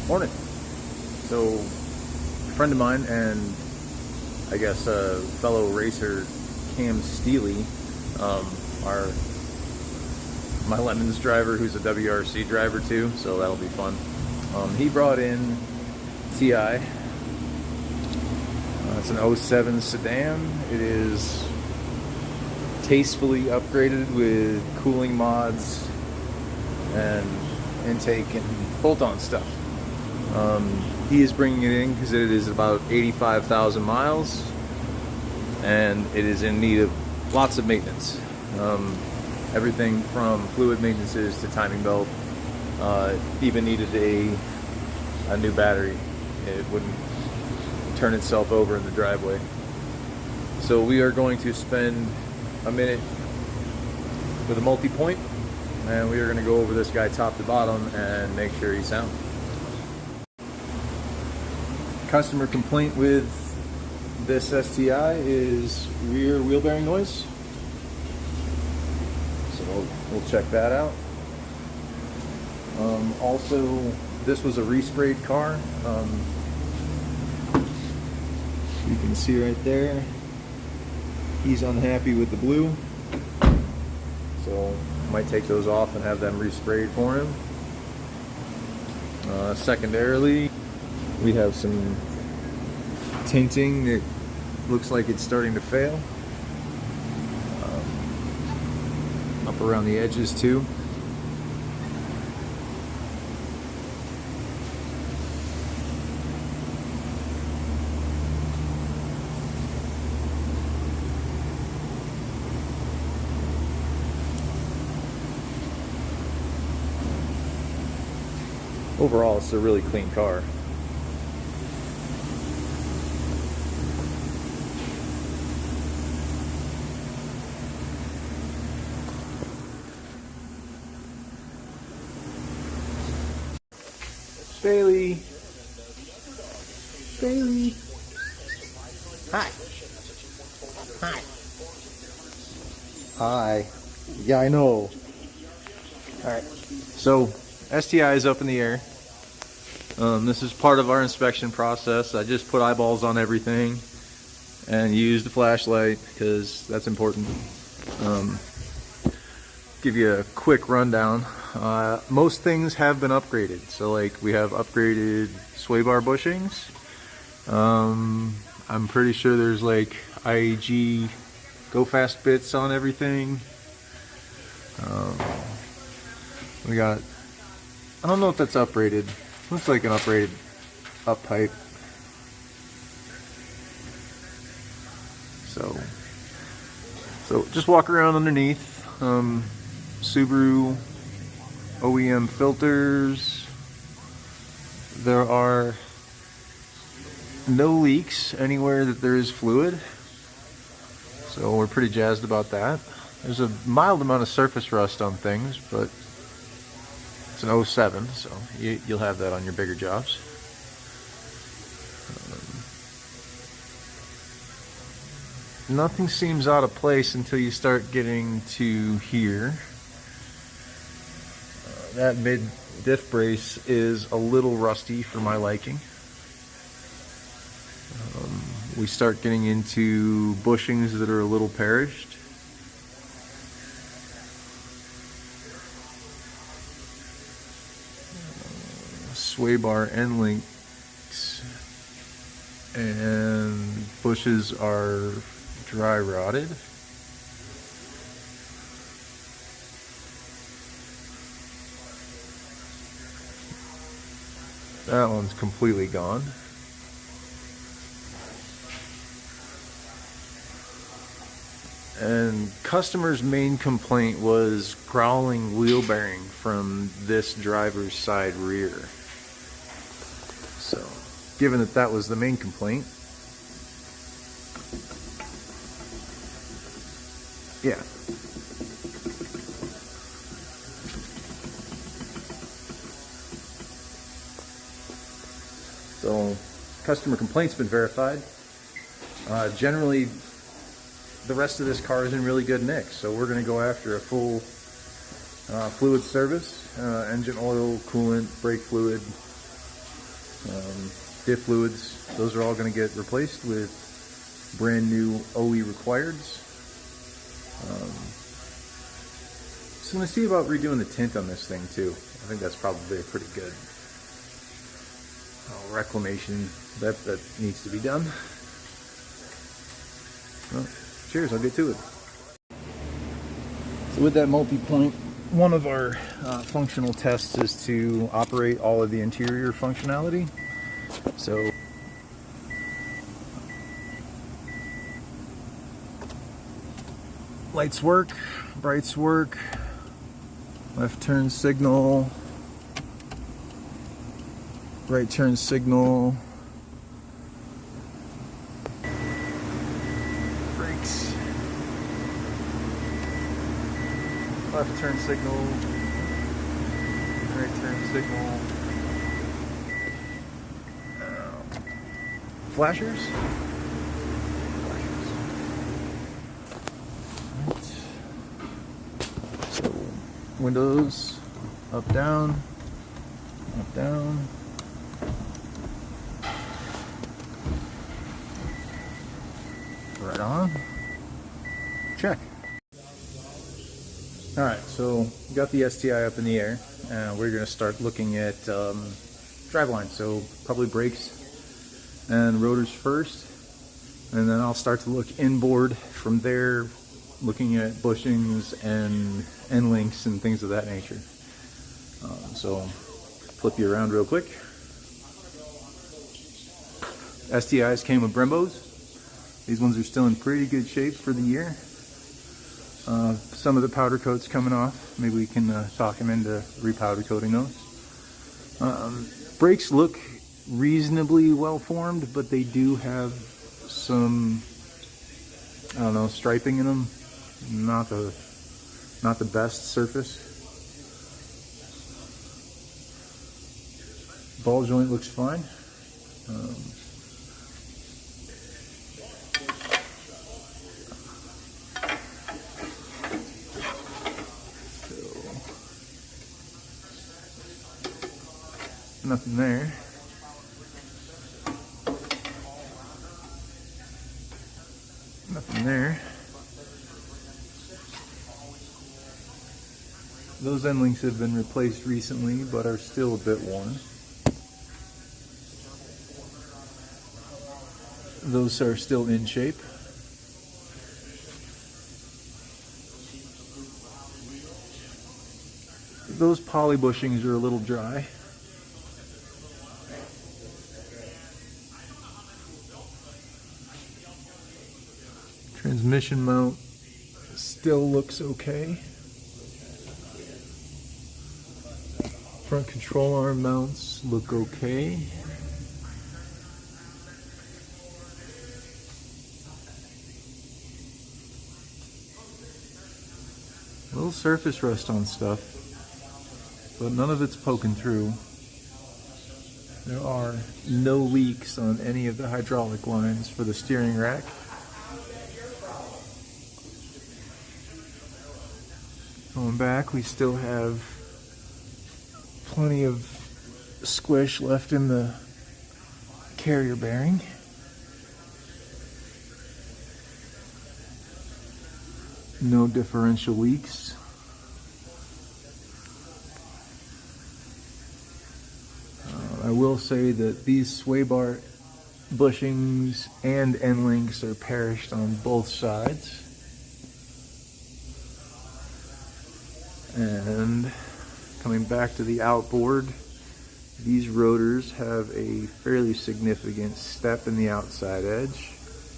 Morning. So, a friend of mine and I guess a fellow racer, Cam Steely, our my Lemons driver, who's a WRC driver too, so that'll be fun. He brought in TI. It's an '07 sedan. It is tastefully upgraded with cooling mods and intake and bolt-on stuff. He is bringing it in because it is about 85,000 miles and it is in need of lots of maintenance. Everything from fluid maintenances to timing belt. Even needed a new battery. It wouldn't turn itself over in the driveway. So we are going to spend a minute with a Multipoint, and we are going to go over this guy top to bottom and make sure he's sound. Customer complaint with this STI is rear wheel bearing noise. So we'll check that out. Also, this was a resprayed car. You can see right there, he's unhappy with the blue. So might take those off and have them resprayed for him. Secondarily, we have some tinting that looks like it's starting to fail. Up around the edges too. Overall, it's a really clean car. Bailey. Bailey. Hi. Hi. Hi. Yeah, I know. Alright. So, STI is up in the air. This is part of our inspection process. I just put eyeballs on everything and used the flashlight because that's important. Give you a quick rundown. Most things have been upgraded. So like we have upgraded sway bar bushings. I'm pretty sure there's like IAG go fast bits on everything. We got, I don't know if that's upgraded. Looks like an upgraded up pipe. So just walk around underneath. Subaru OEM filters. There are no leaks anywhere that there is fluid, so we're pretty jazzed about that. There's a mild amount of surface rust on things, but it's an '07, so you'll have that on your bigger jobs. Nothing seems out of place until you start getting to here. That mid diff brace is a little rusty for my liking. We start getting into bushings that are a little perished. Sway bar end links and bushes are dry rotted. That one's completely gone. And customer's main complaint was growling wheel bearing from this driver's side rear. So, given that that was the main complaint, yeah. So, customer complaint's been verified. Generally, the rest of this car is in really good nick, so we're going to go after a full fluid service, engine oil, coolant, brake fluid, Diff fluids, those are all going to get replaced with brand new OE requireds. Just going to see about redoing the tint on this thing too. I think that's probably pretty good. Reclamation, that needs to be done. Well, cheers, I'll get to it. So with that multi-point, one of our functional tests is to operate all of the interior functionality. So lights work, brights work, left turn signal, right turn signal, brakes, left turn signal, right turn signal, flashers. Right. So windows up, down, up, down. Right on. Check. All right, so we got the STI up in the air, and we're going to start looking at driveline. So probably brakes and rotors first, and then I'll start to look inboard from there, looking at bushings and end links and things of that nature. So flip you around real quick. STIs came with Brembos. These ones are still in pretty good shape for the year. Some of the powder coat's coming off. Maybe we can talk them into repowder coating those. Brakes look reasonably well formed, but they do have some, I don't know, striping in them. Not the best surface. Ball joint looks fine. Nothing there. Nothing there. Those end links have been replaced recently, but are still a bit worn. Those are still in shape. Those poly bushings are a little dry. Transmission mount still looks okay. Front control arm mounts look okay. A little surface rust on stuff, but none of it's poking through. There are no leaks on any of the hydraulic lines for the steering rack. Going back, we still have plenty of squish left in the carrier bearing. No differential leaks. I will say that these sway bar bushings and end links are perished on both sides. And coming back to the outboard, these rotors have a fairly significant step in the outside edge.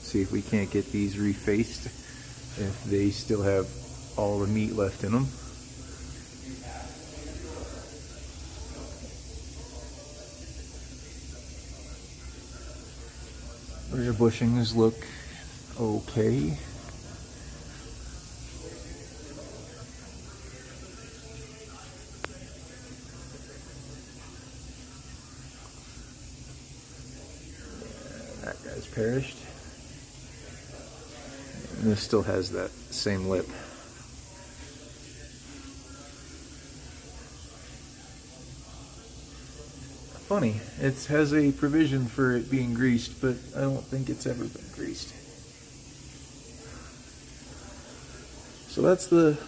See if we can't get these refaced if they still have all the meat left in them. Rear bushings look okay. That guy's perished. And this still has that same lip. funny. It has a provision for it being greased, but I don't think it's ever been greased. So that's the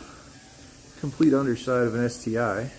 complete underside of an STI.